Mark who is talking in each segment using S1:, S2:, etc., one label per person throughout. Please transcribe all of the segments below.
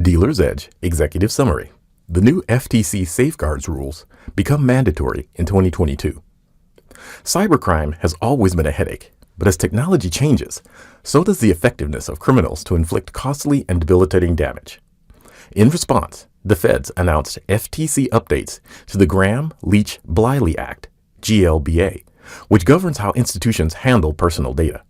S1: Dealer's Edge Executive Summary. The new FTC Safeguard Rules become mandatory in 2022. Cybercrime has always been a headache, but as technology changes, so does the effectiveness of criminals to inflict costly and debilitating damage. In response, the feds announced FTC updates to the Gramm-Leach-Bliley Act, GLBA, which governs how institutions handle personal data.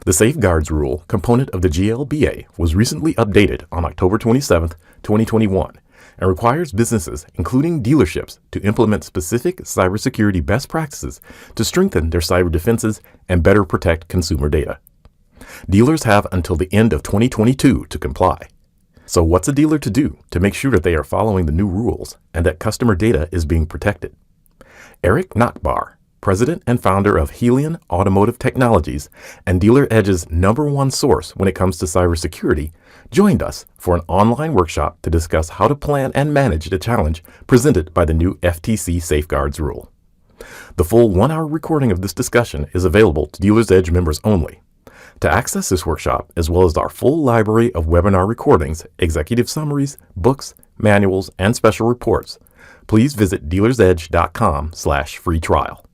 S1: The Safeguards Rule component of the GLBA was recently updated on October 27, 2021, and requires businesses, including dealerships, to implement specific cybersecurity best practices to strengthen their cyber defenses and better protect consumer data. Dealers have until the end of 2022 to comply. So what's a dealer to do to make sure that they are following the new rules and that customer data is being protected? Erik Nachbahr, president and founder of Helion Automotive Technologies and DealersEdge's #1 source when it comes to cybersecurity, joined us for an online workshop to discuss how to plan and manage the challenge presented by the new FTC Safeguards Rule. The full 1-hour recording of this discussion is available to Dealers Edge members only. To access this workshop, as well as our full library of webinar recordings, executive summaries, books, manuals, and special reports, please visit DealersEdge.com/free trial.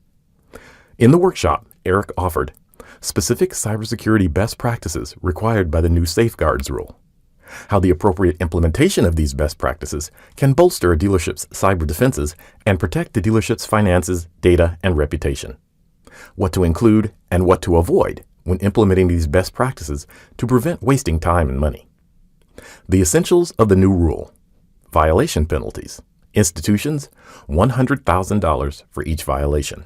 S1: In the workshop, Erik offered specific cybersecurity best practices required by the new Safeguards Rule, how the appropriate implementation of these best practices can bolster a dealership's cyber defenses and protect the dealership's finances, data, and reputation, what to include and what to avoid when implementing these best practices to prevent wasting time and money, the essentials of the new rule, violation penalties, institutions, $100,000 for each violation.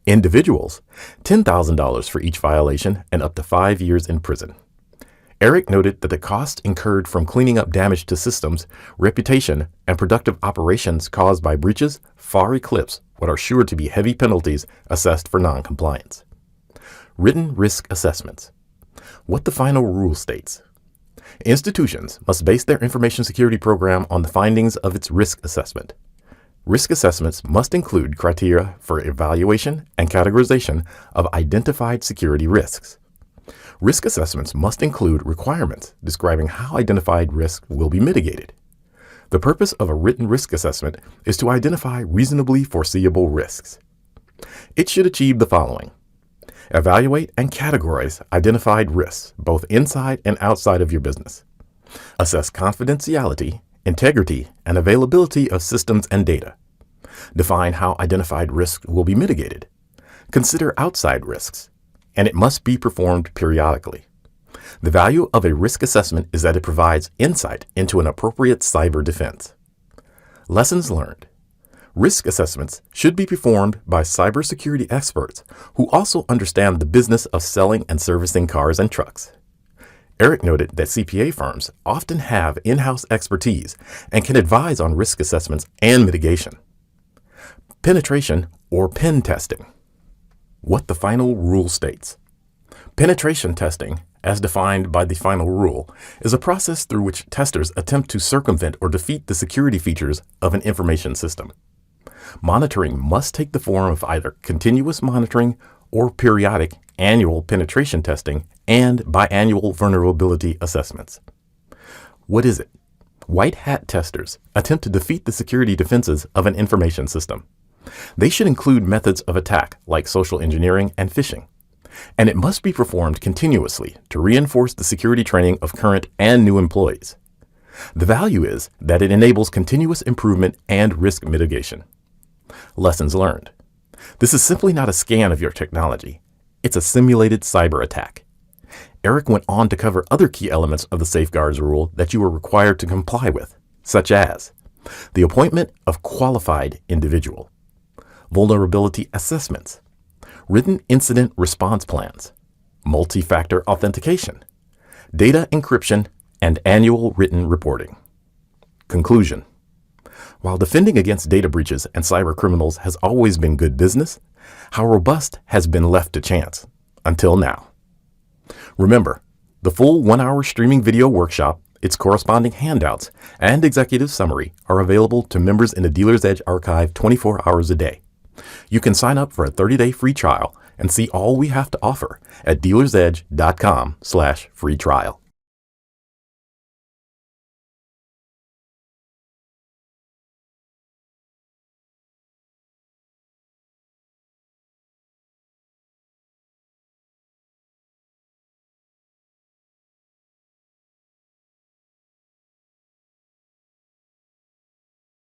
S1: Individuals, $10,000 for each violation and up to 5 years in prison. Erik noted that the cost incurred from cleaning up damage to systems, reputation, and productive operations caused by breaches far eclipse what are sure to be heavy penalties assessed for noncompliance. Written risk assessments. What the final rule states. Institutions must base their information security program on the findings of its risk assessment. Risk assessments must include criteria for evaluation and categorization of identified security risks. Risk assessments must include requirements describing how identified risks will be mitigated. The purpose of a written risk assessment is to identify reasonably foreseeable risks. It should achieve the following: evaluate and categorize identified risks, both inside and outside of your business. Assess confidentiality, integrity, and availability of systems and data. Define how identified risks will be mitigated. Consider outside risks, and it must be performed periodically. The value of a risk assessment is that it provides insight into an appropriate cyber defense. Lessons learned. Risk assessments should be performed by cybersecurity experts who also understand the business of selling and servicing cars and trucks. Erik noted that CPA firms often have in-house expertise and can advise on risk assessments and mitigation. Penetration or pen testing. What the final rule states. Penetration testing, as defined by the final rule, is a process through which testers attempt to circumvent or defeat the security features of an information system. Monitoring must take the form of either continuous monitoring or periodic annual penetration testing and biannual vulnerability assessments. What is it? White hat testers attempt to defeat the security defenses of an information system. They should include methods of attack like social engineering and phishing, and it must be performed continuously to reinforce the security training of current and new employees. The value is that it enables continuous improvement and risk mitigation. Lessons learned. This is simply not a scan of your technology. It's a simulated cyber attack. Erik went on to cover other key elements of the Safeguards Rule that you are required to comply with, such as the appointment of qualified individual, vulnerability assessments, written incident response plans, multi-factor authentication, data encryption, and annual written reporting. Conclusion. While defending against data breaches and cyber criminals has always been good business, how robust has been left to chance, until now. Remember, the full 1-hour streaming video workshop, its corresponding handouts, and executive summary are available to members in the Dealer's Edge archive 24 hours a day. You can sign up for a 30-day free trial and see all we have to offer at DealersEdge.com/free trial.